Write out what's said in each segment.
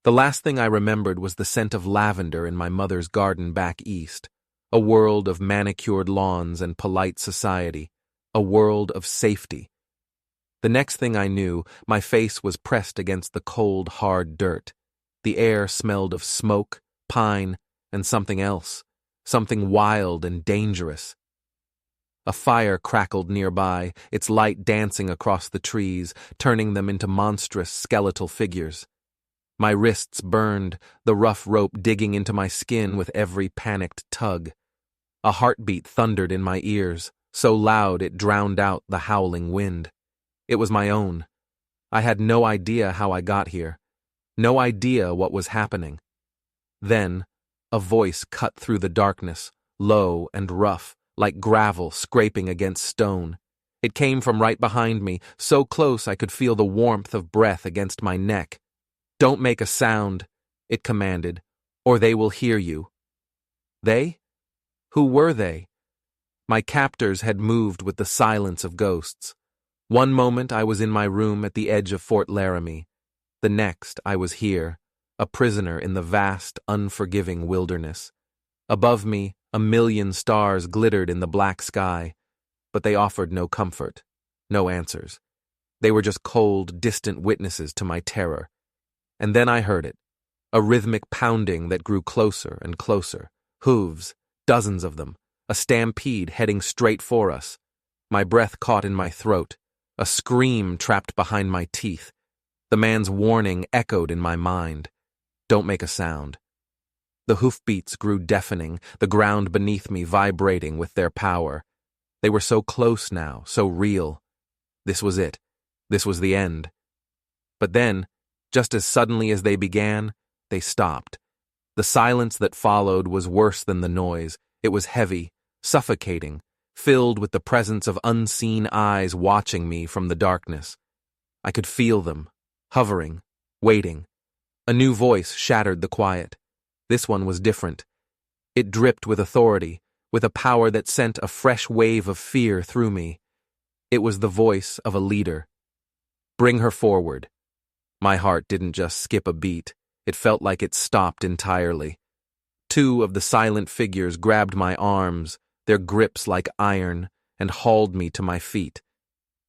The last thing I remembered was the scent of lavender in my mother's garden back east, a world of manicured lawns and polite society, a world of safety. The next thing I knew, my face was pressed against the cold, hard dirt. The air smelled of smoke, pine, and something else, something wild and dangerous. A fire crackled nearby, its light dancing across the trees, turning them into monstrous skeletal figures. My wrists burned, the rough rope digging into my skin with every panicked tug. A heartbeat thundered in my ears, so loud it drowned out the howling wind. It was my own. I had no idea how I got here, no idea what was happening. Then, a voice cut through the darkness, low and rough, like gravel scraping against stone. It came from right behind me, so close I could feel the warmth of breath against my neck. "Don't make a sound," it commanded, "or they will hear you." They? Who were they? My captors had moved with the silence of ghosts. One moment I was in my room at the edge of Fort Laramie. The next I was here, a prisoner in the vast, unforgiving wilderness. Above me, a million stars glittered in the black sky, but they offered no comfort, no answers. They were just cold, distant witnesses to my terror. And then I heard it, a rhythmic pounding that grew closer and closer, hooves, dozens of them, a stampede heading straight for us. My breath caught in my throat, a scream trapped behind my teeth. The man's warning echoed in my mind. Don't make a sound. The hoofbeats grew deafening, the ground beneath me vibrating with their power. They were so close now, so real. This was it. This was the end. But then, just as suddenly as they began, they stopped. The silence that followed was worse than the noise. It was heavy, suffocating, filled with the presence of unseen eyes watching me from the darkness. I could feel them, hovering, waiting. A new voice shattered the quiet. This one was different. It dripped with authority, with a power that sent a fresh wave of fear through me. It was the voice of a leader. "Bring her forward." My heart didn't just skip a beat. It felt like it stopped entirely. Two of the silent figures grabbed my arms, their grips like iron, and hauled me to my feet.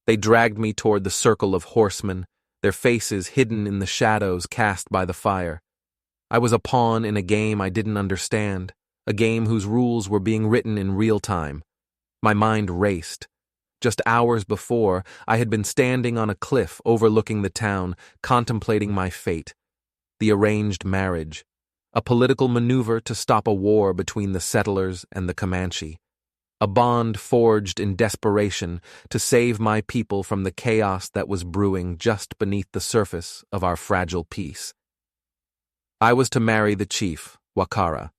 They dragged me toward the circle of horsemen, their faces hidden in the shadows cast by the fire. I was a pawn in a game I didn't understand, a game whose rules were being written in real time. My mind raced. Just hours before, I had been standing on a cliff overlooking the town, contemplating my fate. The arranged marriage, a political maneuver to stop a war between the settlers and the Comanche. A bond forged in desperation to save my people from the chaos that was brewing just beneath the surface of our fragile peace. I was to marry the chief, Wakara,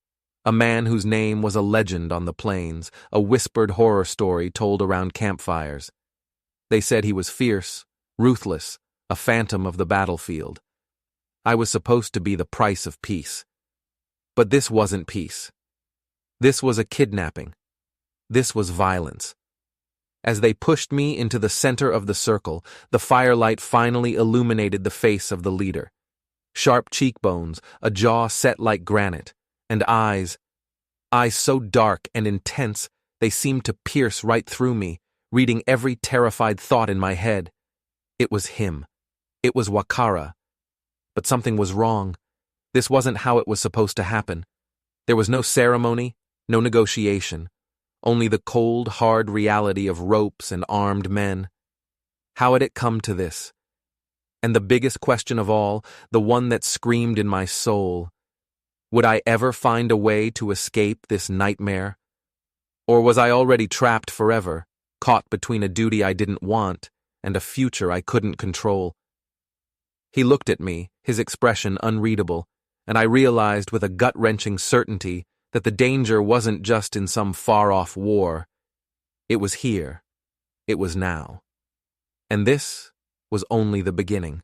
a man whose name was a legend on the plains, a whispered horror story told around campfires. They said he was fierce, ruthless, a phantom of the battlefield. I was supposed to be the price of peace. But this wasn't peace. This was a kidnapping. This was violence. As they pushed me into the center of the circle, the firelight finally illuminated the face of the leader. Sharp cheekbones, a jaw set like granite, and eyes so dark and intense they seemed to pierce right through me, reading every terrified thought in my head. It was him. It was Wakara. But something was wrong. This wasn't how it was supposed to happen. There was no ceremony, no negotiation. Only the cold, hard reality of ropes and armed men. How had it come to this? And the biggest question of all, the one that screamed in my soul, would I ever find a way to escape this nightmare? Or was I already trapped forever, caught between a duty I didn't want and a future I couldn't control? He looked at me, his expression unreadable, and I realized with a gut-wrenching certainty that the danger wasn't just in some far-off war. It was here. It was now. And this was only the beginning.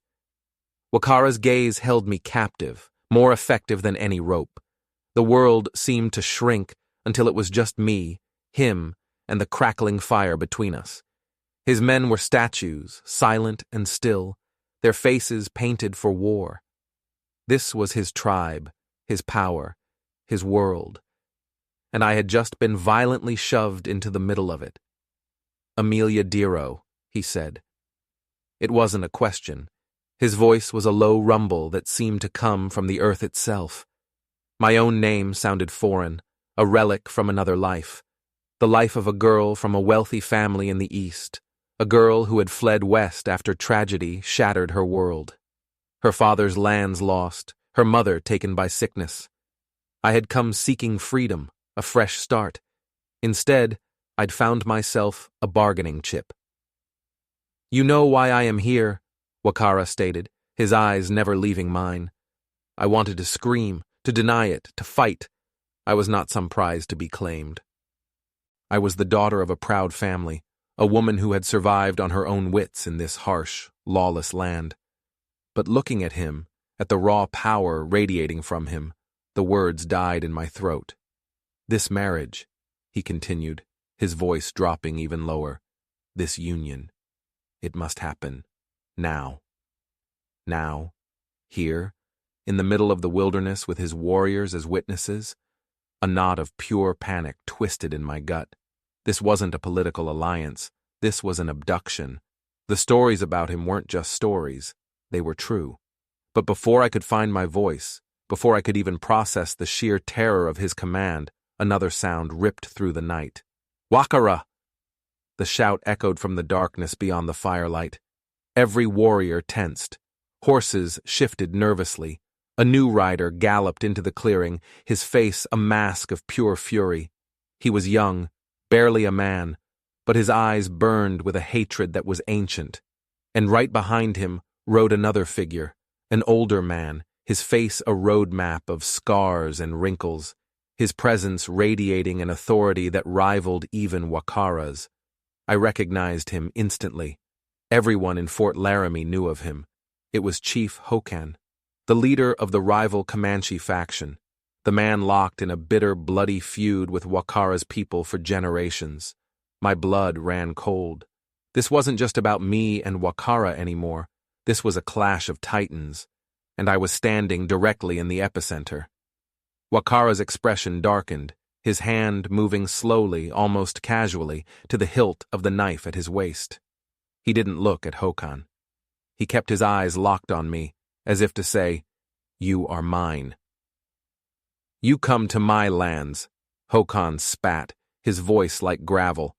Wakara's gaze held me captive, more effective than any rope. The world seemed to shrink until it was just me, him, and the crackling fire between us. His men were statues, silent and still, their faces painted for war. This was his tribe, his power, his world, and I had just been violently shoved into the middle of it. "Amelia Dero," he said. It wasn't a question. His voice was a low rumble that seemed to come from the earth itself. My own name sounded foreign, a relic from another life. The life of a girl from a wealthy family in the East, a girl who had fled west after tragedy shattered her world. Her father's lands lost, her mother taken by sickness. I had come seeking freedom, a fresh start. Instead, I'd found myself a bargaining chip. "You know why I am here," Wakara stated, his eyes never leaving mine. I wanted to scream, to deny it, to fight. I was not some prize to be claimed. I was the daughter of a proud family, a woman who had survived on her own wits in this harsh, lawless land. But looking at him, at the raw power radiating from him, the words died in my throat. "This marriage," he continued, his voice dropping even lower, "this union, it must happen. Now. Now. Here, in the middle of the wilderness with his warriors as witnesses." A knot of pure panic twisted in my gut. This wasn't a political alliance. This was an abduction. The stories about him weren't just stories. They were true. But before I could find my voice, before I could even process the sheer terror of his command, another sound ripped through the night. "Wakara!" The shout echoed from the darkness beyond the firelight. Every warrior tensed. Horses shifted nervously. A new rider galloped into the clearing, his face a mask of pure fury. He was young, barely a man, but his eyes burned with a hatred that was ancient. And right behind him rode another figure, an older man, his face a road map of scars and wrinkles, his presence radiating an authority that rivaled even Wakara's. I recognized him instantly. Everyone in Fort Laramie knew of him. It was Chief Hokan, the leader of the rival Comanche faction, the man locked in a bitter, bloody feud with Wakara's people for generations. My blood ran cold. This wasn't just about me and Wakara anymore. This was a clash of titans, and I was standing directly in the epicenter. Wakara's expression darkened, his hand moving slowly, almost casually, to the hilt of the knife at his waist. He didn't look at Hokan. He kept his eyes locked on me, as if to say, "You are mine." "You come to my lands," Hokan spat, his voice like gravel.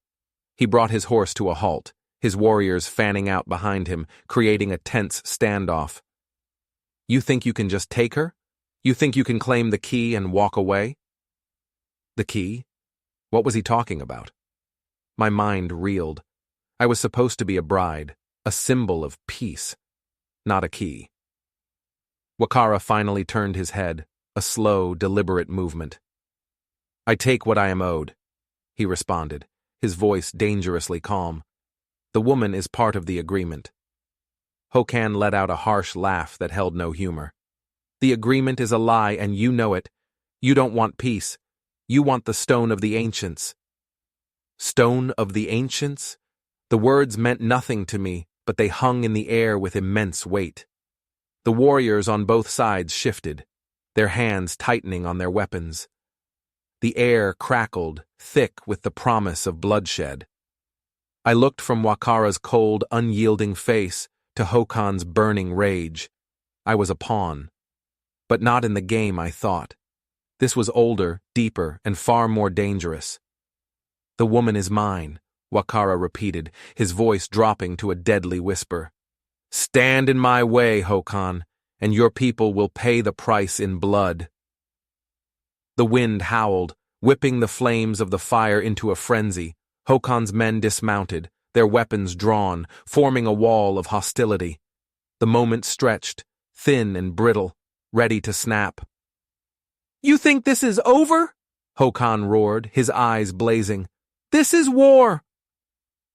He brought his horse to a halt, his warriors fanning out behind him, creating a tense standoff. "You think you can just take her? You think you can claim the key and walk away?" The key? What was he talking about? My mind reeled. I was supposed to be a bride, a symbol of peace, not a key. Wakara finally turned his head, a slow, deliberate movement. "I take what I am owed," he responded, his voice dangerously calm. "The woman is part of the agreement." Hokan let out a harsh laugh that held no humor. "The agreement is a lie, and you know it. You don't want peace. You want the Stone of the Ancients." Stone of the Ancients? The words meant nothing to me, but they hung in the air with immense weight. The warriors on both sides shifted, their hands tightening on their weapons. The air crackled, thick with the promise of bloodshed. I looked from Wakara's cold, unyielding face to Hokan's burning rage. I was a pawn. But not in the game I thought. This was older, deeper, and far more dangerous. "The woman is mine," Wakara repeated, his voice dropping to a deadly whisper. "Stand in my way, Hokan, and your people will pay the price in blood." The wind howled, whipping the flames of the fire into a frenzy. Hokan's men dismounted, their weapons drawn, forming a wall of hostility. The moment stretched, thin and brittle, ready to snap. "You think this is over?" Hokan roared, his eyes blazing. "This is war!"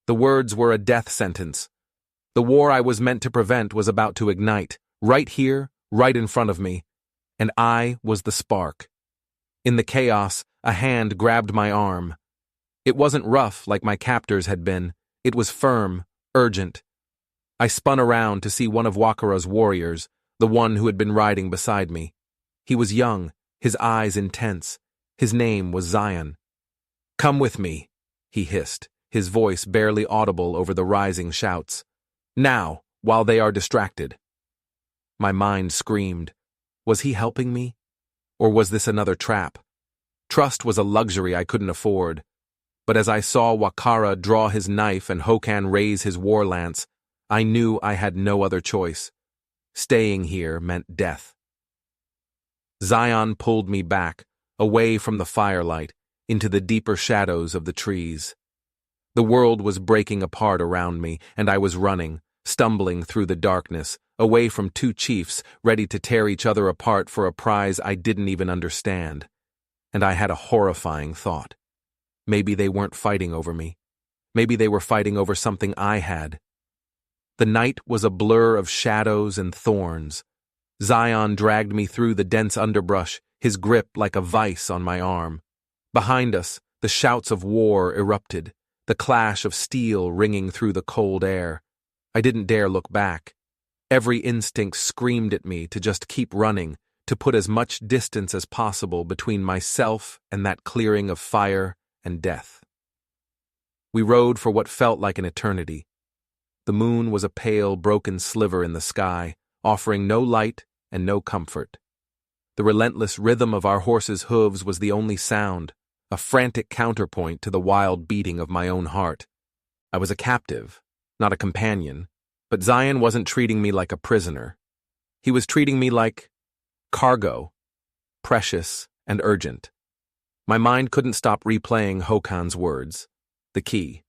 The words were a death sentence. The war I was meant to prevent was about to ignite, right here, right in front of me, and I was the spark. In the chaos, a hand grabbed my arm. It wasn't rough like my captors had been. It was firm, urgent. I spun around to see one of Wakara's warriors, the one who had been riding beside me. He was young, his eyes intense. His name was Zion. "Come with me," he hissed, his voice barely audible over the rising shouts. "Now, while they are distracted." My mind screamed. Was he helping me? Or was this another trap? Trust was a luxury I couldn't afford. But as I saw Wakara draw his knife and Hokan raise his war lance, I knew I had no other choice. Staying here meant death. Zion pulled me back, away from the firelight, into the deeper shadows of the trees. The world was breaking apart around me, and I was running, stumbling through the darkness, away from two chiefs ready to tear each other apart for a prize I didn't even understand. And I had a horrifying thought. Maybe they weren't fighting over me. Maybe they were fighting over something I had. The night was a blur of shadows and thorns. Zion dragged me through the dense underbrush, his grip like a vice on my arm. Behind us, the shouts of war erupted, the clash of steel ringing through the cold air. I didn't dare look back. Every instinct screamed at me to just keep running, to put as much distance as possible between myself and that clearing of fire and death. We rode for what felt like an eternity. The moon was a pale, broken sliver in the sky, offering no light and no comfort. The relentless rhythm of our horses' hooves was the only sound, a frantic counterpoint to the wild beating of my own heart. I was a captive, not a companion, but Zion wasn't treating me like a prisoner. He was treating me like cargo, precious and urgent. My mind couldn't stop replaying Hokan's words. The key,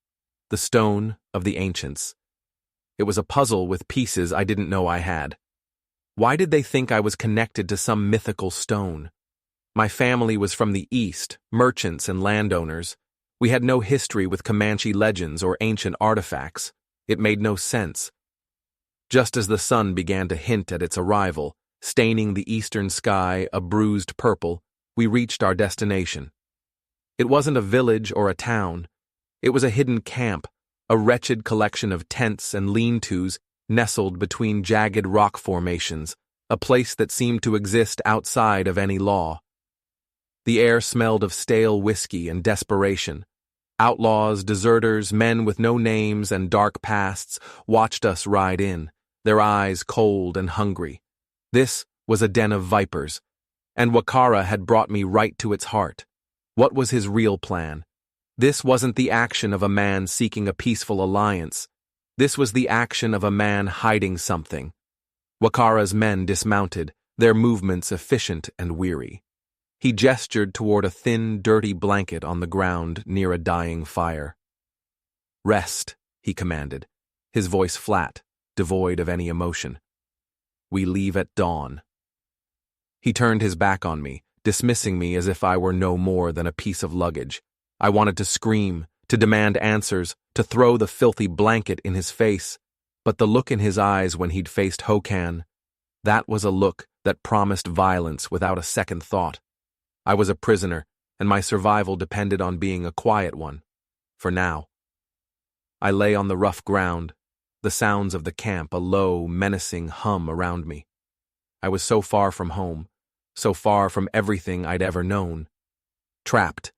the stone of the ancients. It was a puzzle with pieces I didn't know I had. Why did they think I was connected to some mythical stone? My family was from the East, merchants and landowners. We had no history with Comanche legends or ancient artifacts. It made no sense. Just as the sun began to hint at its arrival, staining the eastern sky a bruised purple, we reached our destination. It wasn't a village or a town. It was a hidden camp, a wretched collection of tents and lean-tos nestled between jagged rock formations, a place that seemed to exist outside of any law. The air smelled of stale whiskey and desperation. Outlaws, deserters, men with no names and dark pasts watched us ride in, their eyes cold and hungry. This was a den of vipers, and Wakara had brought me right to its heart. What was his real plan? This wasn't the action of a man seeking a peaceful alliance. This was the action of a man hiding something. Wakara's men dismounted, their movements efficient and weary. He gestured toward a thin, dirty blanket on the ground near a dying fire. "Rest," he commanded, his voice flat, devoid of any emotion. "We leave at dawn." He turned his back on me, dismissing me as if I were no more than a piece of luggage. I wanted to scream, to demand answers, to throw the filthy blanket in his face, but the look in his eyes when he'd faced Hokan, that was a look that promised violence without a second thought. I was a prisoner, and my survival depended on being a quiet one, for now. I lay on the rough ground, the sounds of the camp a low, menacing hum around me. I was so far from home, so far from everything I'd ever known. Trapped.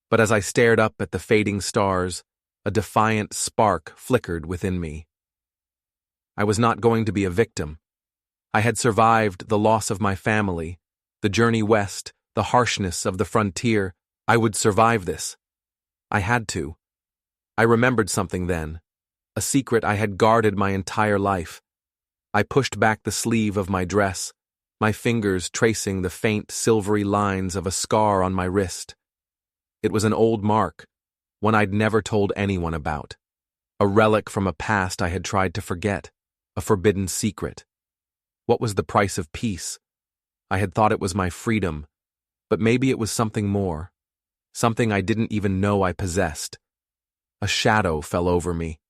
But as I stared up at the fading stars, a defiant spark flickered within me. I was not going to be a victim. I had survived the loss of my family, the journey west, the harshness of the frontier. I would survive this. I had to. I remembered something then, a secret I had guarded my entire life. I pushed back the sleeve of my dress, my fingers tracing the faint silvery lines of a scar on my wrist. It was an old mark, one I'd never told anyone about, a relic from a past I had tried to forget, a forbidden secret. What was the price of peace? I had thought it was my freedom, but maybe it was something more, something I didn't even know I possessed. A shadow fell over me.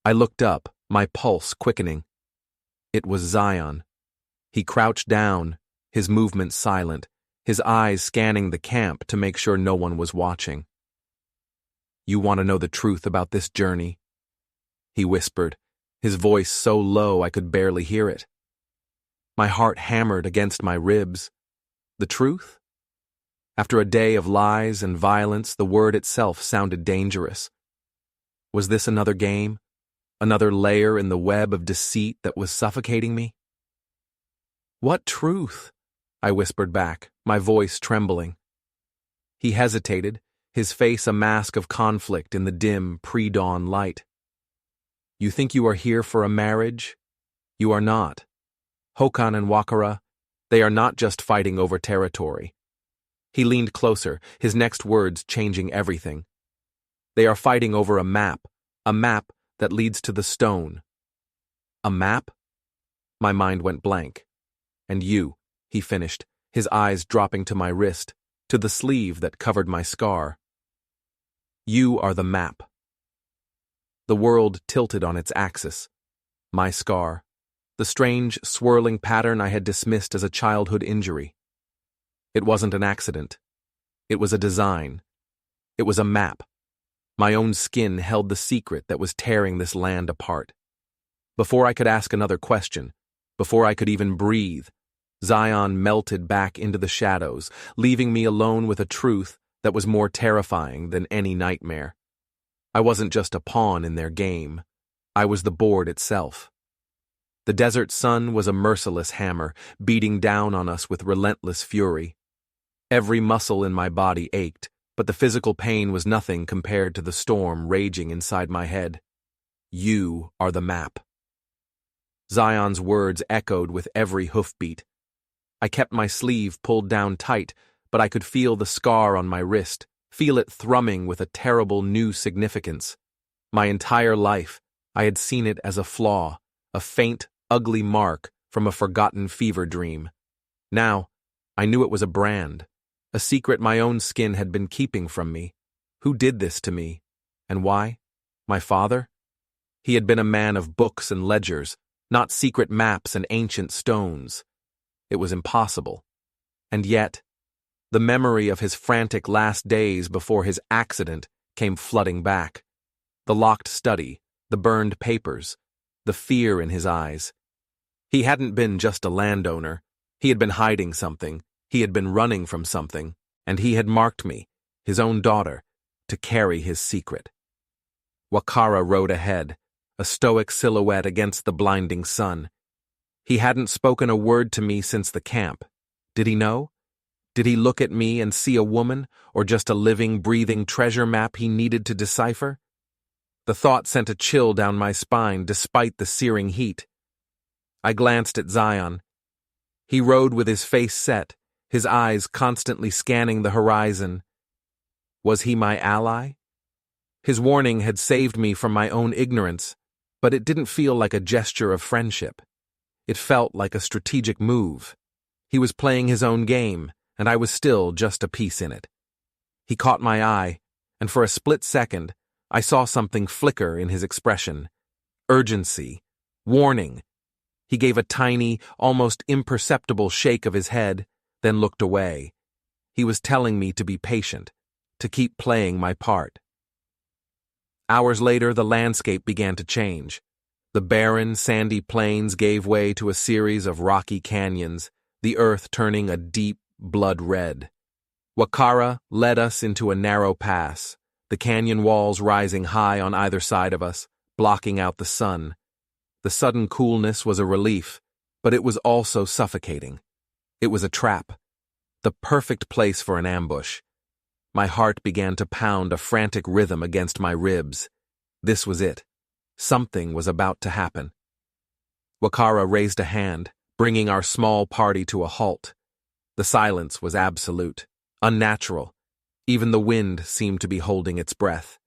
I looked up, my pulse quickening. It was Zion. He crouched down, his movements silent, his eyes scanning the camp to make sure no one was watching. "You want to know the truth about this journey?" he whispered, his voice so low I could barely hear it. My heart hammered against my ribs. The truth? After a day of lies and violence, the word itself sounded dangerous. Was this another game? Another layer in the web of deceit that was suffocating me? "What truth?" I whispered back, my voice trembling. He hesitated, his face a mask of conflict in the dim, pre-dawn light. "You think you are here for a marriage? You are not. Hokan and Wakara, they are not just fighting over territory." He leaned closer, his next words changing everything. "They are fighting over a map that leads to the stone." "A map?" My mind went blank. "And you," he finished, his eyes dropping to my wrist, to the sleeve that covered my scar. "You are the map." The world tilted on its axis. My scar. The strange, swirling pattern I had dismissed as a childhood injury. It wasn't an accident. It was a design. It was a map. My own skin held the secret that was tearing this land apart. Before I could ask another question, before I could even breathe, Zion melted back into the shadows, leaving me alone with a truth that was more terrifying than any nightmare. I wasn't just a pawn in their game. I was the board itself. The desert sun was a merciless hammer, beating down on us with relentless fury. Every muscle in my body ached, but the physical pain was nothing compared to the storm raging inside my head. You are the map. Zion's words echoed with every hoofbeat. I kept my sleeve pulled down tight, but I could feel the scar on my wrist, feel it thrumming with a terrible new significance. My entire life, I had seen it as a flaw, a faint, ugly mark from a forgotten fever dream. Now, I knew it was a brand, a secret my own skin had been keeping from me. Who did this to me? And why? My father? He had been a man of books and ledgers, not secret maps and ancient stones. It was impossible. And yet, the memory of his frantic last days before his accident came flooding back. The locked study, the burned papers, the fear in his eyes. He hadn't been just a landowner. He had been hiding something. He had been running from something. And he had marked me, his own daughter, to carry his secret. Wakara rode ahead, a stoic silhouette against the blinding sun. He hadn't spoken a word to me since the camp. Did he know? Did he look at me and see a woman, or just a living, breathing treasure map he needed to decipher? The thought sent a chill down my spine despite the searing heat. I glanced at Zion. He rode with his face set, his eyes constantly scanning the horizon. Was he my ally? His warning had saved me from my own ignorance, but it didn't feel like a gesture of friendship. It felt like a strategic move. He was playing his own game, and I was still just a piece in it. He caught my eye, and for a split second, I saw something flicker in his expression. Urgency. Warning. He gave a tiny, almost imperceptible shake of his head, then looked away. He was telling me to be patient, to keep playing my part. Hours later, the landscape began to change. The barren, sandy plains gave way to a series of rocky canyons, the earth turning a deep blood red. Wakara led us into a narrow pass, the canyon walls rising high on either side of us, blocking out the sun. The sudden coolness was a relief, but it was also suffocating. It was a trap, the perfect place for an ambush. My heart began to pound a frantic rhythm against my ribs. This was it. Something was about to happen. Wakara raised a hand, bringing our small party to a halt. The silence was absolute, unnatural. Even the wind seemed to be holding its breath.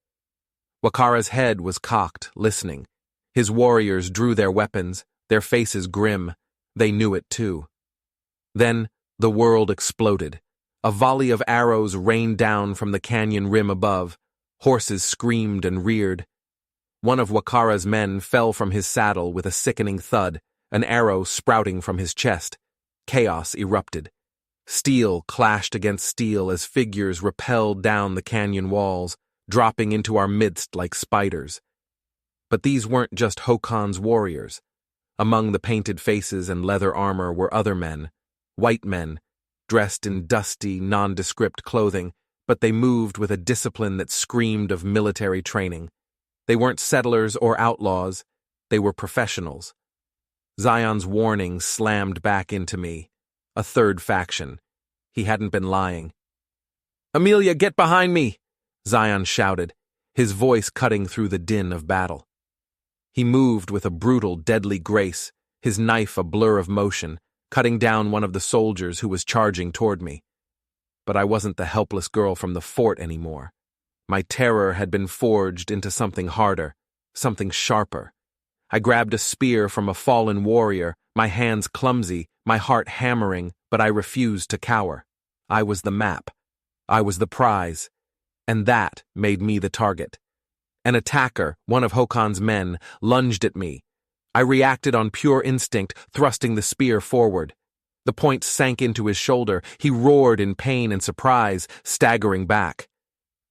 Wakara's head was cocked, listening. His warriors drew their weapons, their faces grim. They knew it too. Then the world exploded. A volley of arrows rained down from the canyon rim above. Horses screamed and reared. One of Wakara's men fell from his saddle with a sickening thud, an arrow sprouting from his chest. Chaos erupted. Steel clashed against steel as figures rappelled down the canyon walls, dropping into our midst like spiders. But these weren't just Hokan's warriors. Among the painted faces and leather armor were other men, white men, dressed in dusty, nondescript clothing, but they moved with a discipline that screamed of military training. They weren't settlers or outlaws, they were professionals. Zion's warning slammed back into me. A third faction. He hadn't been lying. "Amelia, get behind me!" Zion shouted, his voice cutting through the din of battle. He moved with a brutal, deadly grace, his knife a blur of motion, cutting down one of the soldiers who was charging toward me. But I wasn't the helpless girl from the fort anymore. My terror had been forged into something harder, something sharper. I grabbed a spear from a fallen warrior, my hands clumsy, my heart hammering, but I refused to cower. I was the map. I was the prize. And that made me the target. An attacker, one of Hokan's men, lunged at me. I reacted on pure instinct, thrusting the spear forward. The point sank into his shoulder. He roared in pain and surprise, staggering back.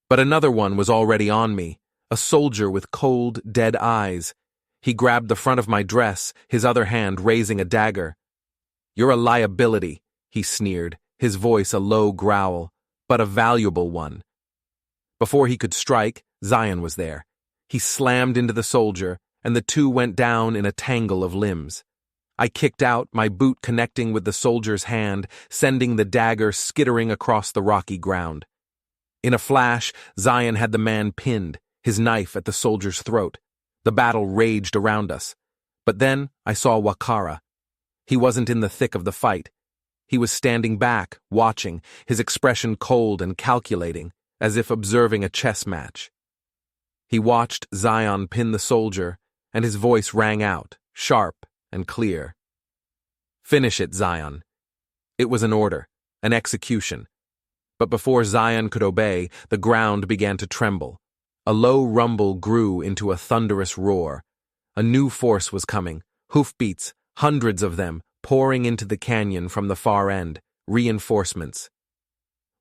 But another one was already on me, a soldier with cold, dead eyes. He grabbed the front of my dress, his other hand raising a dagger. "You're a liability," he sneered, his voice a low growl, but a valuable one. Before he could strike, Zion was there. He slammed into the soldier, and the two went down in a tangle of limbs. I kicked out, my boot connecting with the soldier's hand, sending the dagger skittering across the rocky ground. In a flash, Zion had the man pinned, his knife at the soldier's throat. The battle raged around us. But then I saw Wakara. He wasn't in the thick of the fight. He was standing back, watching, his expression cold and calculating, as if observing a chess match. He watched Zion pin the soldier, and his voice rang out, sharp and clear. "Finish it, Zion." It was an order, an execution. But before Zion could obey, the ground began to tremble. A low rumble grew into a thunderous roar. A new force was coming, hoofbeats, hundreds of them, pouring into the canyon from the far end, reinforcements.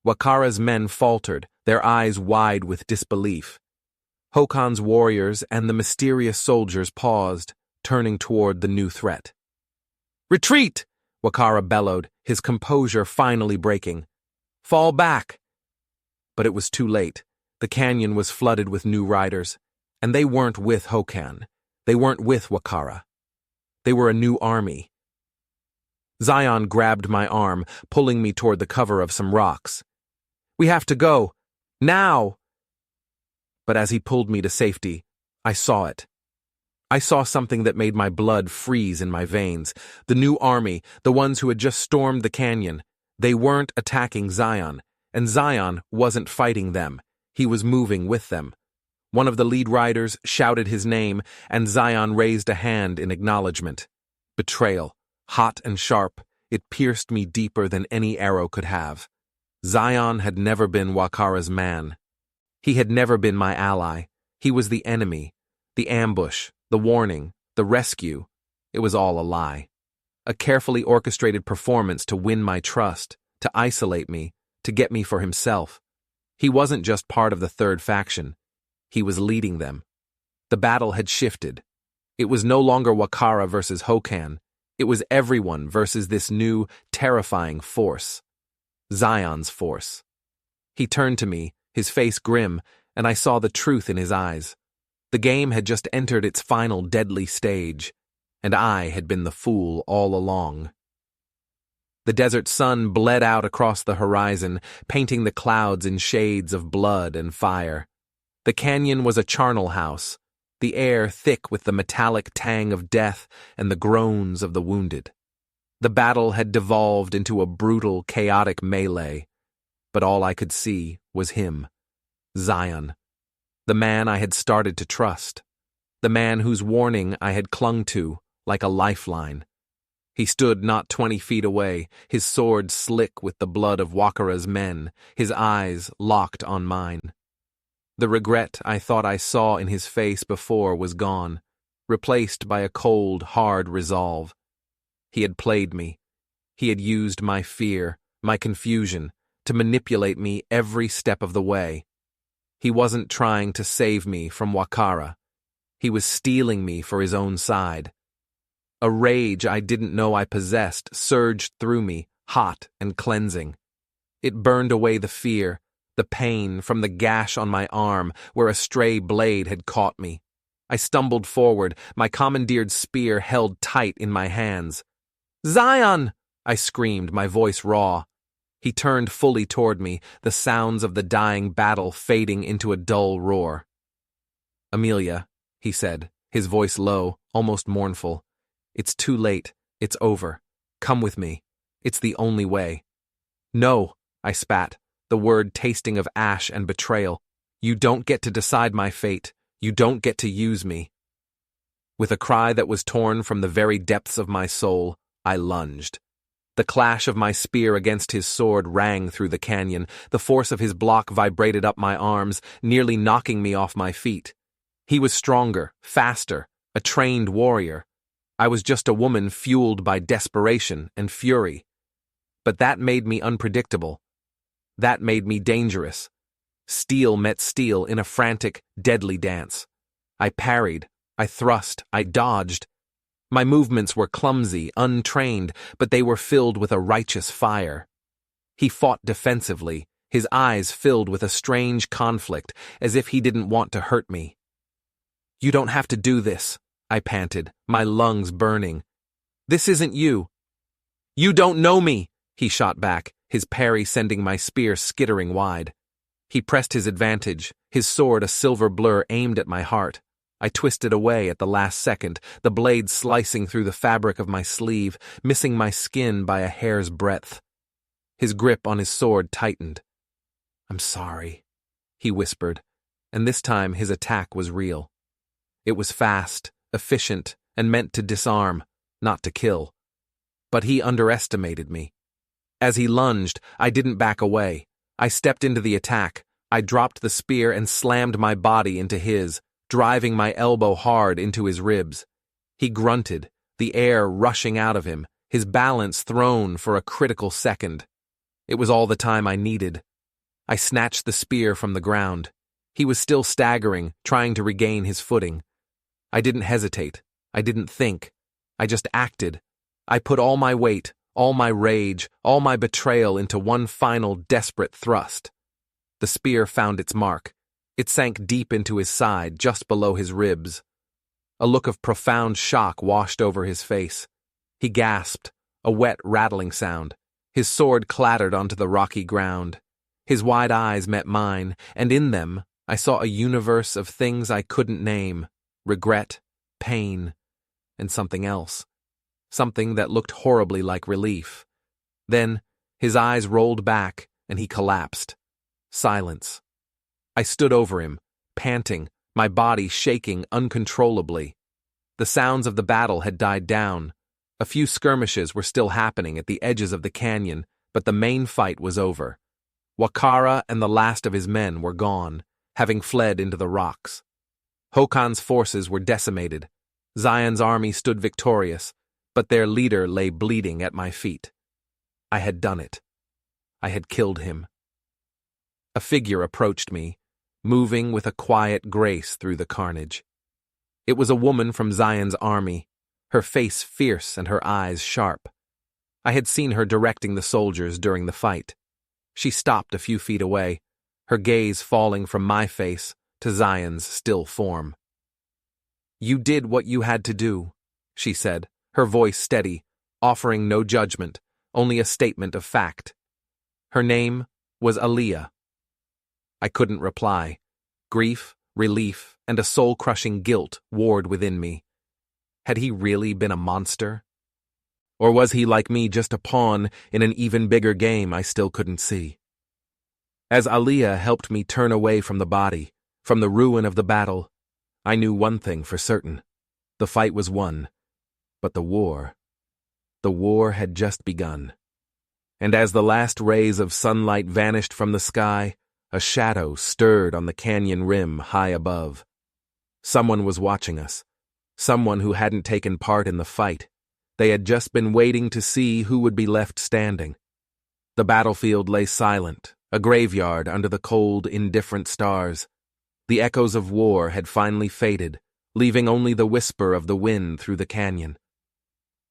Wakara's men faltered, their eyes wide with disbelief. Hokan's warriors and the mysterious soldiers paused, turning toward the new threat. "Retreat!" Wakara bellowed, his composure finally breaking. "Fall back!" But it was too late. The canyon was flooded with new riders, and they weren't with Hokan. They weren't with Wakara. They were a new army. Zion grabbed my arm, pulling me toward the cover of some rocks. "We have to go. Now!" But as he pulled me to safety, I saw it. I saw something that made my blood freeze in my veins. The new army, the ones who had just stormed the canyon, they weren't attacking Zion, and Zion wasn't fighting them. He was moving with them. One of the lead riders shouted his name, and Zion raised a hand in acknowledgement. Betrayal, hot and sharp, it pierced me deeper than any arrow could have. Zion had never been Wakara's man. He had never been my ally. He was the enemy, the ambush, the warning, the rescue. It was all a lie. A carefully orchestrated performance to win my trust, to isolate me, to get me for himself. He wasn't just part of the third faction. He was leading them. The battle had shifted. It was no longer Wakara versus Hokan. It was everyone versus this new, terrifying force. Zion's force. He turned to me, his face grim, and I saw the truth in his eyes. The game had just entered its final deadly stage, and I had been the fool all along. The desert sun bled out across the horizon, painting the clouds in shades of blood and fire. The canyon was a charnel house, the air thick with the metallic tang of death and the groans of the wounded. The battle had devolved into a brutal, chaotic melee, but all I could see was him, Zion, the man I had started to trust, the man whose warning I had clung to like a lifeline. He stood not 20 feet away, his sword slick with the blood of Wakara's men, his eyes locked on mine. The regret I thought I saw in his face before was gone, replaced by a cold, hard resolve. He had played me. He had used my fear, my confusion, to manipulate me every step of the way. He wasn't trying to save me from Wakara. He was stealing me for his own side. A rage I didn't know I possessed surged through me, hot and cleansing. It burned away the fear, the pain from the gash on my arm where a stray blade had caught me. I stumbled forward, my commandeered spear held tight in my hands. "Zion!" I screamed, my voice raw. He turned fully toward me, the sounds of the dying battle fading into a dull roar. "Amelia," he said, his voice low, almost mournful. "It's too late. It's over. Come with me. It's the only way." "No," I spat, the word tasting of ash and betrayal. "You don't get to decide my fate. You don't get to use me." With a cry that was torn from the very depths of my soul, I lunged. The clash of my spear against his sword rang through the canyon. The force of his block vibrated up my arms, nearly knocking me off my feet. He was stronger, faster, a trained warrior. I was just a woman fueled by desperation and fury. But that made me unpredictable. That made me dangerous. Steel met steel in a frantic, deadly dance. I parried, I thrust, I dodged. My movements were clumsy, untrained, but they were filled with a righteous fire. He fought defensively, his eyes filled with a strange conflict, as if he didn't want to hurt me. "You don't have to do this," I panted, my lungs burning. "This isn't you." "You don't know me," he shot back, his parry sending my spear skittering wide. He pressed his advantage, his sword a silver blur aimed at my heart. I twisted away at the last second, the blade slicing through the fabric of my sleeve, missing my skin by a hair's breadth. His grip on his sword tightened. "I'm sorry," he whispered, and this time his attack was real. It was fast, efficient, and meant to disarm, not to kill. But he underestimated me. As he lunged, I didn't back away. I stepped into the attack. I dropped the spear and slammed my body into his, driving my elbow hard into his ribs. He grunted, the air rushing out of him, his balance thrown for a critical second. It was all the time I needed. I snatched the spear from the ground. He was still staggering, trying to regain his footing. I didn't hesitate. I didn't think. I just acted. I put all my weight, all my rage, all my betrayal into one final desperate thrust. The spear found its mark. It sank deep into his side, just below his ribs. A look of profound shock washed over his face. He gasped, a wet, rattling sound. His sword clattered onto the rocky ground. His wide eyes met mine, and in them I saw a universe of things I couldn't name: regret, pain, and something else. Something that looked horribly like relief. Then his eyes rolled back, and he collapsed. Silence. I stood over him, panting, my body shaking uncontrollably. The sounds of the battle had died down. A few skirmishes were still happening at the edges of the canyon, but the main fight was over. Wakara and the last of his men were gone, having fled into the rocks. Hokan's forces were decimated. Zion's army stood victorious, but their leader lay bleeding at my feet. I had done it. I had killed him. A figure approached me, moving with a quiet grace through the carnage. It was a woman from Zion's army, her face fierce and her eyes sharp. I had seen her directing the soldiers during the fight. She stopped a few feet away, her gaze falling from my face to Zion's still form. "You did what you had to do," she said, her voice steady, offering no judgment, only a statement of fact. Her name was Aliyah. I couldn't reply. Grief, relief, and a soul-crushing guilt warred within me. Had he really been a monster? Or was he, like me, just a pawn in an even bigger game I still couldn't see? As Aliyah helped me turn away from the body, from the ruin of the battle, I knew one thing for certain. The fight was won. But the war had just begun. And as the last rays of sunlight vanished from the sky, a shadow stirred on the canyon rim high above. Someone was watching us. Someone who hadn't taken part in the fight. They had just been waiting to see who would be left standing. The battlefield lay silent, a graveyard under the cold, indifferent stars. The echoes of war had finally faded, leaving only the whisper of the wind through the canyon.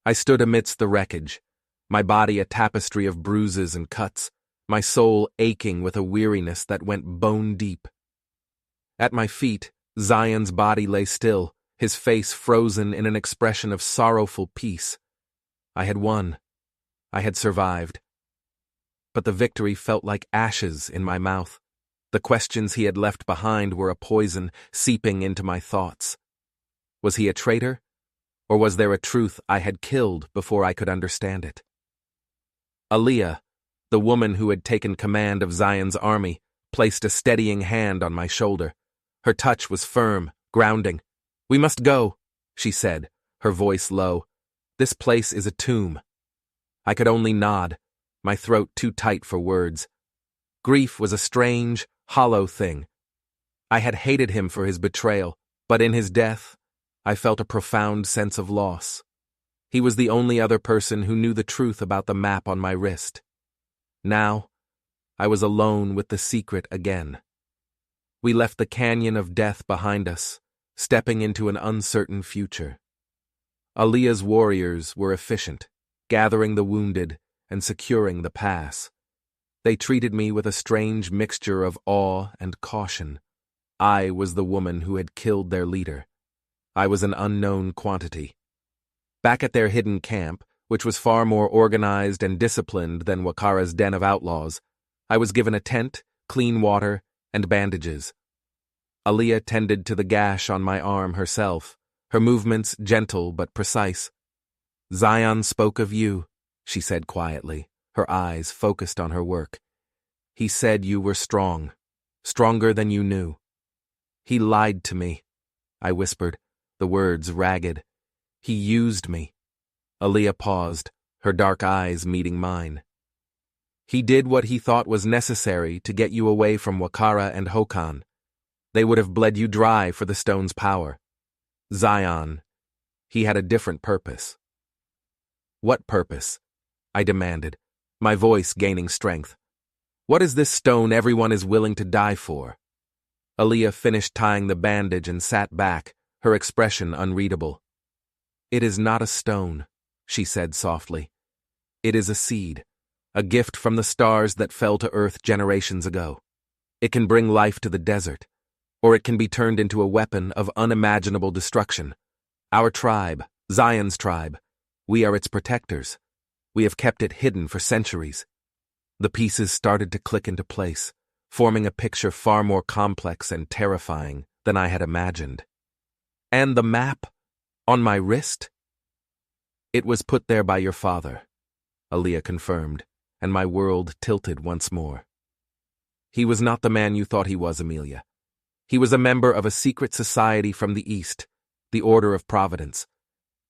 I stood amidst the wreckage, my body a tapestry of bruises and cuts, my soul aching with a weariness that went bone deep. At my feet, Zion's body lay still, his face frozen in an expression of sorrowful peace. I had won. I had survived. But the victory felt like ashes in my mouth. The questions he had left behind were a poison seeping into my thoughts. Was he a traitor? Or was there a truth I had killed before I could understand it? Aaliyah, the woman who had taken command of Zion's army, placed a steadying hand on my shoulder. Her touch was firm, grounding. "We must go," she said, her voice low. "This place is a tomb." I could only nod, my throat too tight for words. Grief was a strange, hollow thing. I had hated him for his betrayal, but in his death, I felt a profound sense of loss. He was the only other person who knew the truth about the map on my wrist. Now, I was alone with the secret again. We left the canyon of death behind us, stepping into an uncertain future. Aaliyah's warriors were efficient, gathering the wounded and securing the pass. They treated me with a strange mixture of awe and caution. I was the woman who had killed their leader. I was an unknown quantity. Back at their hidden camp, which was far more organized and disciplined than Wakara's den of outlaws, I was given a tent, clean water, and bandages. Aaliyah tended to the gash on my arm herself, her movements gentle but precise. "Zion spoke of you," she said quietly, her eyes focused on her work. "He said you were strong, stronger than you knew." "He lied to me," I whispered, the words ragged. "He used me." Aaliyah paused, her dark eyes meeting mine. "He did what he thought was necessary to get you away from Wakara and Hokan. They would have bled you dry for the stone's power. Zion, he had a different purpose." "What purpose?" I demanded, my voice gaining strength. "What is this stone everyone is willing to die for?" Aaliyah finished tying the bandage and sat back, her expression unreadable. "It is not a stone," she said softly. "It is a seed, a gift from the stars that fell to earth generations ago. It can bring life to the desert, or it can be turned into a weapon of unimaginable destruction. Our tribe, Zion's tribe, we are its protectors. We have kept it hidden for centuries." The pieces started to click into place, forming a picture far more complex and terrifying than I had imagined. "And the map? On my wrist?" "It was put there by your father," Aaliyah confirmed, and my world tilted once more. "He was not the man you thought he was, Amelia. He was a member of a secret society from the East, the Order of Providence.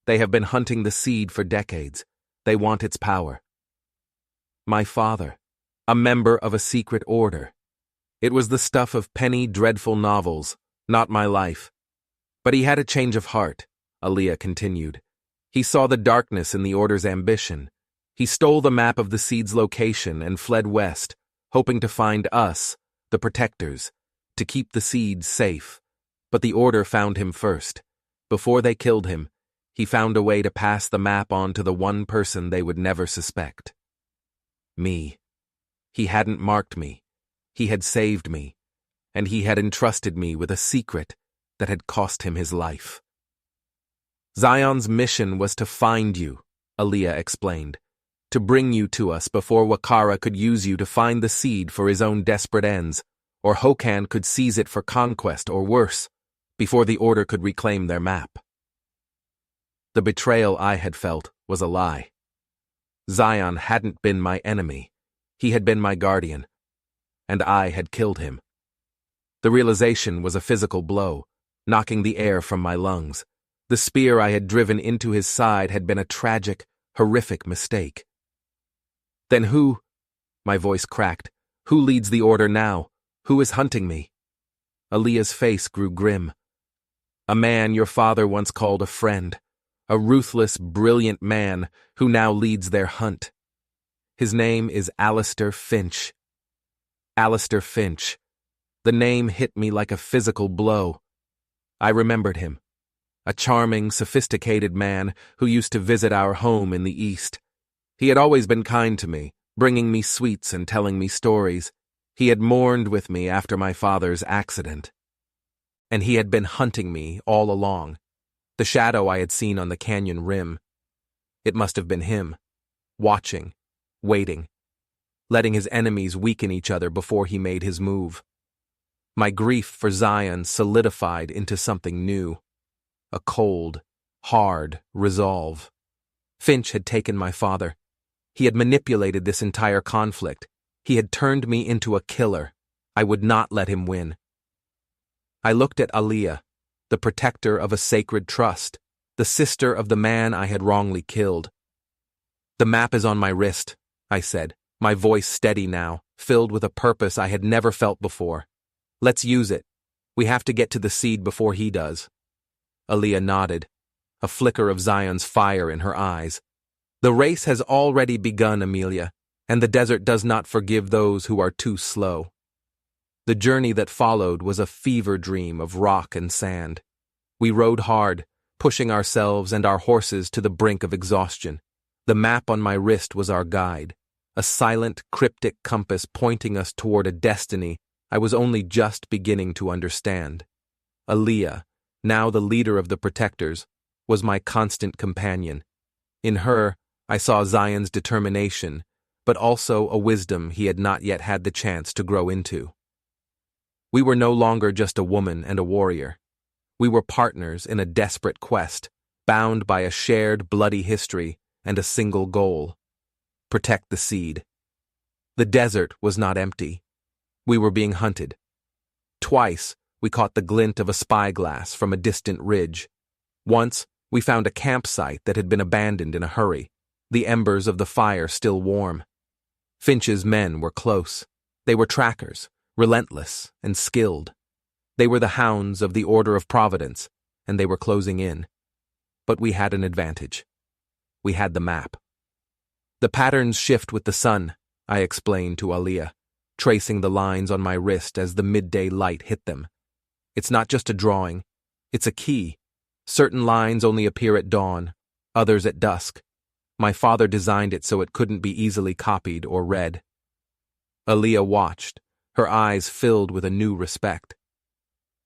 They have been hunting the seed for decades. They want its power." My father, a member of a secret order. It was the stuff of penny dreadful novels, not my life. "But he had a change of heart," Aaliyah continued. "He saw the darkness in the Order's ambition. He stole the map of the seed's location and fled west, hoping to find us, the protectors, to keep the seeds safe. But the Order found him first. Before they killed him, he found a way to pass the map on to the one person they would never suspect. Me. He hadn't marked me. He had saved me, and he had entrusted me with a secret that had cost him his life." "Zion's mission was to find you," Aaliyah explained, "to bring you to us before Wakara could use you to find the seed for his own desperate ends, or Hokan could seize it for conquest or worse, before the Order could reclaim their map." The betrayal I had felt was a lie. Zion hadn't been my enemy. He had been my guardian, and I had killed him. The realization was a physical blow, knocking the air from my lungs. The spear I had driven into his side had been a tragic, horrific mistake. "Then who?" My voice cracked. "Who leads the Order now? Who is hunting me?" Aaliyah's face grew grim. "A man your father once called a friend. A ruthless, brilliant man who now leads their hunt. His name is Alistair Finch." Alistair Finch. The name hit me like a physical blow. I remembered him. a charming, sophisticated man who used to visit our home in the East. He had always been kind to me, bringing me sweets and telling me stories. He had mourned with me after my father's accident. And he had been hunting me all along, the shadow I had seen on the canyon rim. It must have been him, watching, waiting, letting his enemies weaken each other before he made his move. My grief for Zion solidified into something new, a cold, hard resolve. Finch had taken my father. He had manipulated this entire conflict. He had turned me into a killer. I would not let him win. I looked at Aliyah, the protector of a sacred trust, the sister of the man I had wrongly killed. "The map is on my wrist," I said, my voice steady now, filled with a purpose I had never felt before. "Let's use it. We have to get to the seed before he does." Aliyah nodded, a flicker of Zion's fire in her eyes. "The race has already begun, Amelia, and the desert does not forgive those who are too slow." The journey that followed was a fever dream of rock and sand. We rode hard, pushing ourselves and our horses to the brink of exhaustion. The map on my wrist was our guide, a silent, cryptic compass pointing us toward a destiny I was only just beginning to understand. Aliyah, now the leader of the protectors, was my constant companion. In her, I saw Zion's determination, but also a wisdom he had not yet had the chance to grow into. We were no longer just a woman and a warrior. We were partners in a desperate quest, bound by a shared bloody history and a single goal: protect the seed. The desert was not empty. We were being hunted. Twice, we caught the glint of a spyglass from a distant ridge. Once, we found a campsite that had been abandoned in a hurry, the embers of the fire still warm. Finch's men were close. They were trackers, relentless and skilled. They were the hounds of the Order of Providence, and they were closing in. But we had an advantage. We had the map. "The patterns shift with the sun," I explained to Aliyah, tracing the lines on my wrist as the midday light hit them. "It's not just a drawing. It's a key. Certain lines only appear at dawn, others at dusk. My father designed it so it couldn't be easily copied or read." Aliyah watched, her eyes filled with a new respect.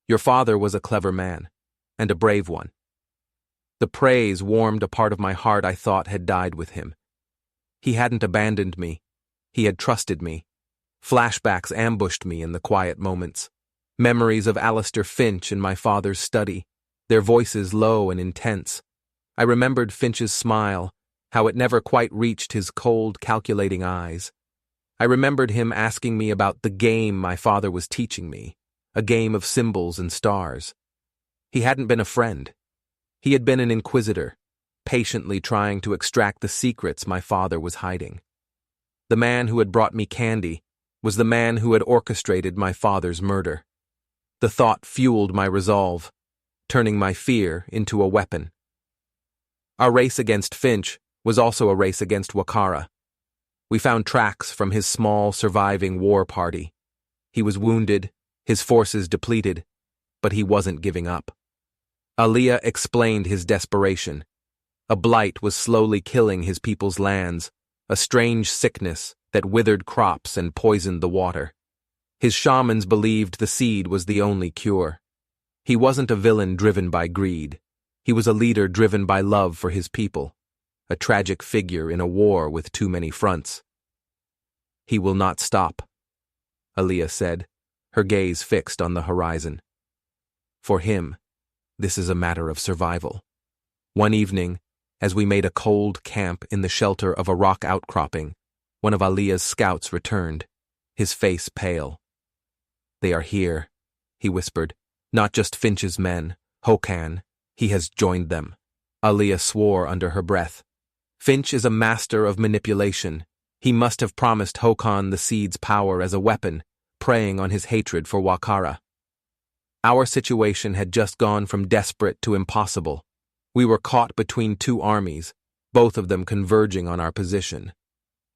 "Your father was a clever man, and a brave one." The praise warmed a part of my heart I thought had died with him. He hadn't abandoned me. He had trusted me. Flashbacks ambushed me in the quiet moments. Memories of Alistair Finch in my father's study, their voices low and intense. I remembered Finch's smile, how it never quite reached his cold, calculating eyes. I remembered him asking me about the game my father was teaching me, a game of symbols and stars. He hadn't been a friend. He had been an inquisitor, patiently trying to extract the secrets my father was hiding. The man who had brought me candy was the man who had orchestrated my father's murder. The thought fueled my resolve, turning my fear into a weapon. Our race against Finch was also a race against Wakara. We found tracks from his small, surviving war party. He was wounded, his forces depleted, but he wasn't giving up. Aliyah explained his desperation. A blight was slowly killing his people's lands, a strange sickness that withered crops and poisoned the water. His shamans believed the seed was the only cure. He wasn't a villain driven by greed. He was a leader driven by love for his people, a tragic figure in a war with too many fronts. "He will not stop," Aliyah said, her gaze fixed on the horizon. "For him, this is a matter of survival." One evening, as we made a cold camp in the shelter of a rock outcropping, one of Aliyah's scouts returned, his face pale. "They are here," he whispered. "Not just Finch's men, Hokan. He has joined them." Aliyah swore under her breath. "Finch is a master of manipulation. He must have promised Hokan the seed's power as a weapon, preying on his hatred for Wakara." Our situation had just gone from desperate to impossible. We were caught between two armies, both of them converging on our position.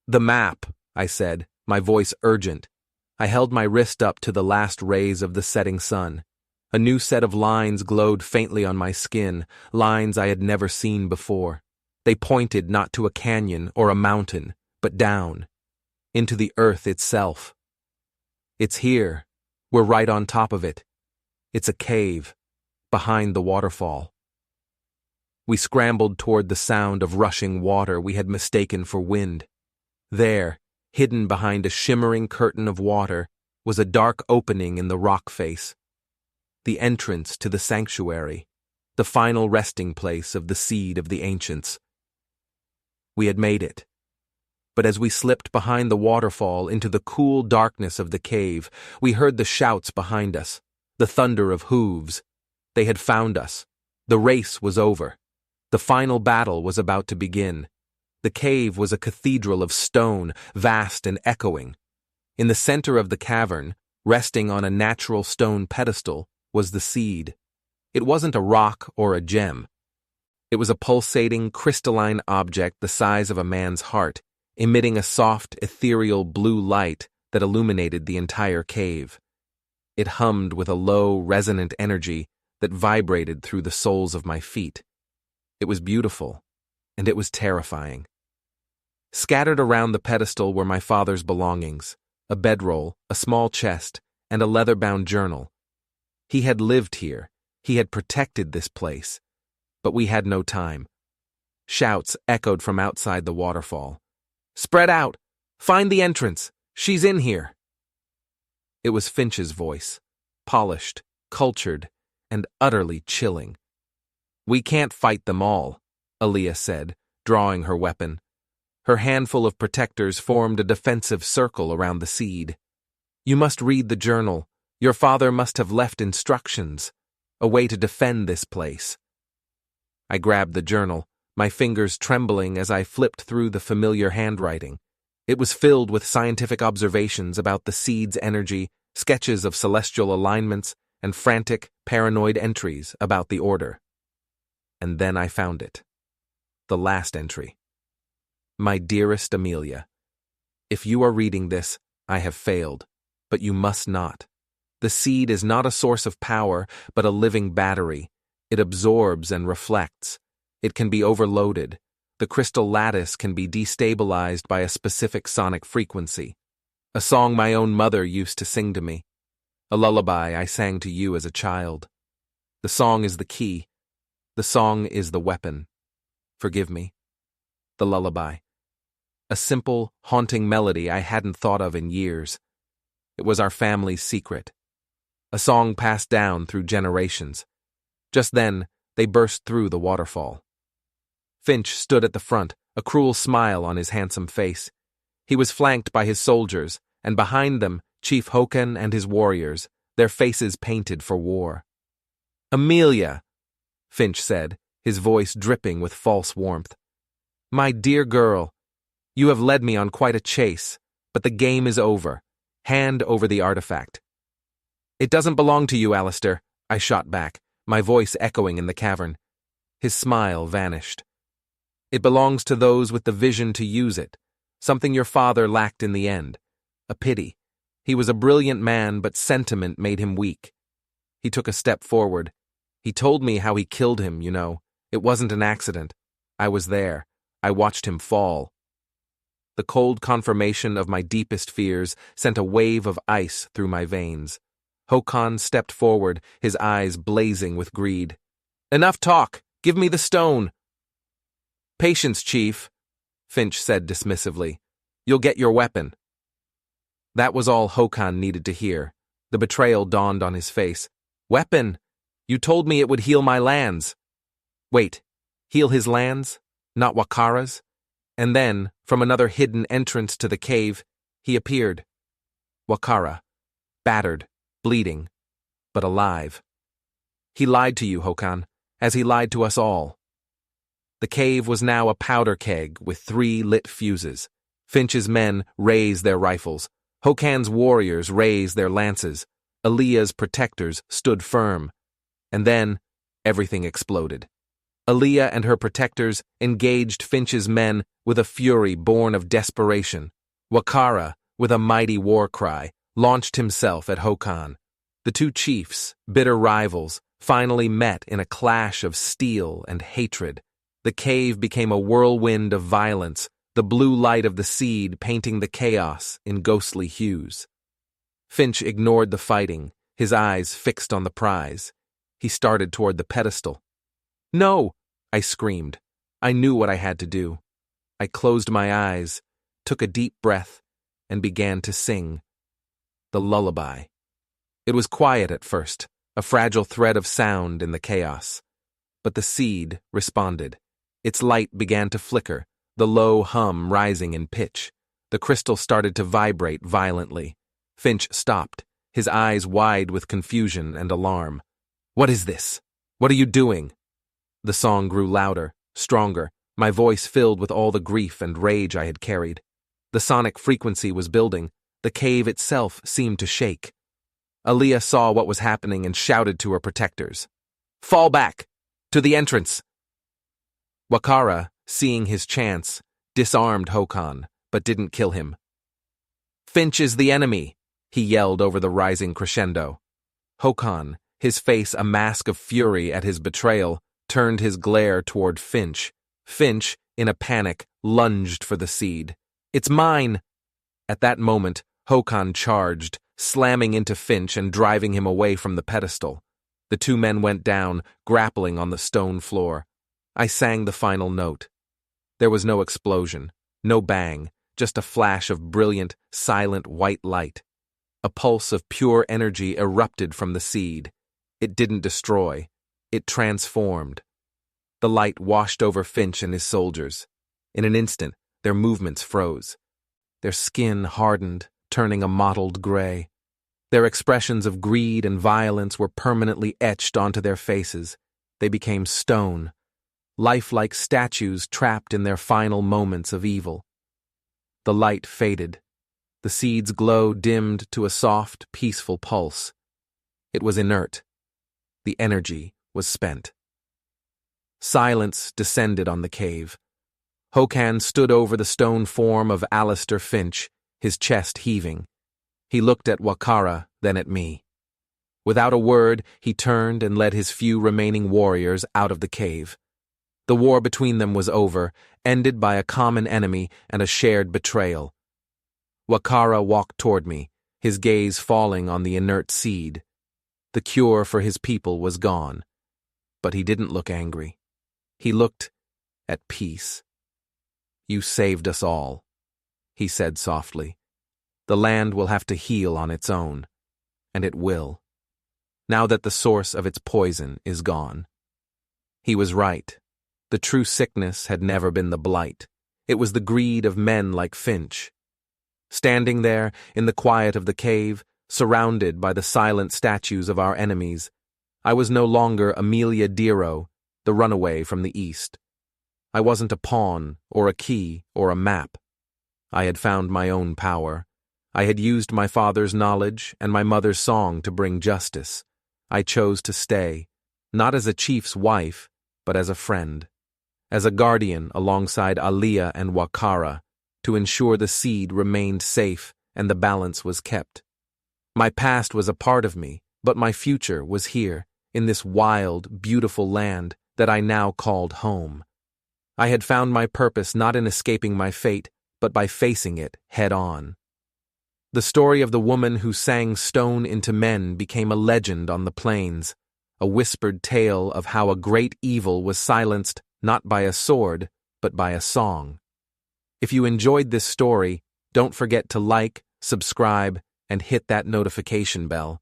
"The map," I said, my voice urgent. I held my wrist up to the last rays of the setting sun. A new set of lines glowed faintly on my skin, lines I had never seen before. They pointed not to a canyon or a mountain, but down, into the earth itself. It's here. We're right on top of it. It's a cave, behind the waterfall. We scrambled toward the sound of rushing water we had mistaken for wind. There, hidden behind a shimmering curtain of water, was a dark opening in the rock face. The entrance to the sanctuary, the final resting place of the seed of the ancients. We had made it. But as we slipped behind the waterfall into the cool darkness of the cave, we heard the shouts behind us, the thunder of hooves. They had found us. The race was over. The final battle was about to begin. The cave was a cathedral of stone, vast and echoing. In the center of the cavern, resting on a natural stone pedestal, was the seed. It wasn't a rock or a gem. It was a pulsating, crystalline object the size of a man's heart, emitting a soft, ethereal blue light that illuminated the entire cave. It hummed with a low, resonant energy that vibrated through the soles of my feet. It was beautiful, and it was terrifying. Scattered around the pedestal were my father's belongings, a bedroll, a small chest, and a leather-bound journal. He had lived here. He had protected this place. But we had no time. Shouts echoed from outside the waterfall. "Spread out! Find the entrance! She's in here!" It was Finch's voice, polished, cultured, and utterly chilling. "We can't fight them all," Aaliyah said, drawing her weapon. Her handful of protectors formed a defensive circle around the seed. "You must read the journal. Your father must have left instructions, a way to defend this place." I grabbed the journal, my fingers trembling as I flipped through the familiar handwriting. It was filled with scientific observations about the seed's energy, sketches of celestial alignments, and frantic, paranoid entries about the order. And then I found it. The last entry. "My dearest Amelia, if you are reading this, I have failed, but you must not. The seed is not a source of power, but a living battery. It absorbs and reflects. It can be overloaded. The crystal lattice can be destabilized by a specific sonic frequency. A song my own mother used to sing to me. A lullaby I sang to you as a child. The song is the key. The song is the weapon. Forgive me. The lullaby. A simple, haunting melody I hadn't thought of in years. It was our family's secret. A song passed down through generations. Just then, they burst through the waterfall. Finch stood at the front, a cruel smile on his handsome face. He was flanked by his soldiers, and behind them, Chief Hokan and his warriors, their faces painted for war. "Amelia," Finch said, his voice dripping with false warmth. "My dear girl, you have led me on quite a chase, but the game is over. Hand over the artifact." "It doesn't belong to you, Alistair," I shot back, my voice echoing in the cavern. His smile vanished. "It belongs to those with the vision to use it, something your father lacked in the end. A pity. He was a brilliant man, but sentiment made him weak." He took a step forward. "He told me how he killed him, you know. It wasn't an accident. I was there. I watched him fall." The cold confirmation of my deepest fears sent a wave of ice through my veins. Hokan stepped forward, his eyes blazing with greed. "Enough talk! Give me the stone!" "Patience, Chief," Finch said dismissively. "You'll get your weapon." That was all Hokan needed to hear. The betrayal dawned on his face. "Weapon? You told me it would heal my lands." Wait, heal his lands? Not Wakara's? And then, from another hidden entrance to the cave, he appeared. Wakara, battered, bleeding, but alive. He lied to you, Hokan, as he lied to us all. The cave was now a powder keg with 3 lit fuses. Finch's men raised their rifles. Hokan's warriors raised their lances. Aaliyah's protectors stood firm. And then, everything exploded. Aaliyah and her protectors engaged Finch's men with a fury born of desperation. Wakara, with a mighty war cry, launched himself at Hokan. The two chiefs, bitter rivals, finally met in a clash of steel and hatred. The cave became a whirlwind of violence, the blue light of the seed painting the chaos in ghostly hues. Finch ignored the fighting, his eyes fixed on the prize. He started toward the pedestal. "No!" I screamed. I knew what I had to do. I closed my eyes, took a deep breath, and began to sing. The lullaby. It was quiet at first, a fragile thread of sound in the chaos. But the seed responded. Its light began to flicker, the low hum rising in pitch. The crystal started to vibrate violently. Finch stopped, his eyes wide with confusion and alarm. "What is this? What are you doing?" The song grew louder, stronger, my voice filled with all the grief and rage I had carried. The sonic frequency was building. The cave itself seemed to shake. Aaliyah saw what was happening and shouted to her protectors. "Fall back! To the entrance!" Wakara, seeing his chance, disarmed Hokan, but didn't kill him. "Finch is the enemy!" he yelled over the rising crescendo. Hokan, his face a mask of fury at his betrayal, turned his glare toward Finch. Finch, in a panic, lunged for the seed. "It's mine!" At that moment, Hokan charged, slamming into Finch and driving him away from the pedestal. The two men went down, grappling on the stone floor. I sang the final note. There was no explosion, no bang, just a flash of brilliant, silent white light. A pulse of pure energy erupted from the seed. It didn't destroy. It transformed. The light washed over Finch and his soldiers. In an instant, their movements froze. Their skin hardened, turning a mottled gray. Their expressions of greed and violence were permanently etched onto their faces. They became stone, lifelike statues trapped in their final moments of evil. The light faded. The seed's glow dimmed to a soft, peaceful pulse. It was inert. The energy was spent. Silence descended on the cave. Hokan stood over the stone form of Alistair Finch, his chest heaving. He looked at Wakara, then at me. Without a word, he turned and led his few remaining warriors out of the cave. The war between them was over, ended by a common enemy and a shared betrayal. Wakara walked toward me, his gaze falling on the inert seed. The cure for his people was gone. But he didn't look angry. He looked at peace. "You saved us all," he said softly. "The land will have to heal on its own. And it will. Now that the source of its poison is gone." He was right. The true sickness had never been the blight. It was the greed of men like Finch. Standing there, in the quiet of the cave, surrounded by the silent statues of our enemies, I was no longer Amelia Dero, the runaway from the East. I wasn't a pawn, or a key, or a map. I had found my own power. I had used my father's knowledge and my mother's song to bring justice. I chose to stay, not as a chief's wife, but as a friend. As a guardian alongside Aaliyah and Wakara, to ensure the seed remained safe and the balance was kept. My past was a part of me, but my future was here, in this wild, beautiful land that I now called home. I had found my purpose not in escaping my fate, but by facing it head-on. The story of the woman who sang stone into men became a legend on the plains, a whispered tale of how a great evil was silenced not by a sword, but by a song. If you enjoyed this story, don't forget to like, subscribe, and hit that notification bell,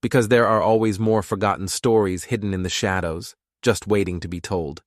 because there are always more forgotten stories hidden in the shadows, just waiting to be told.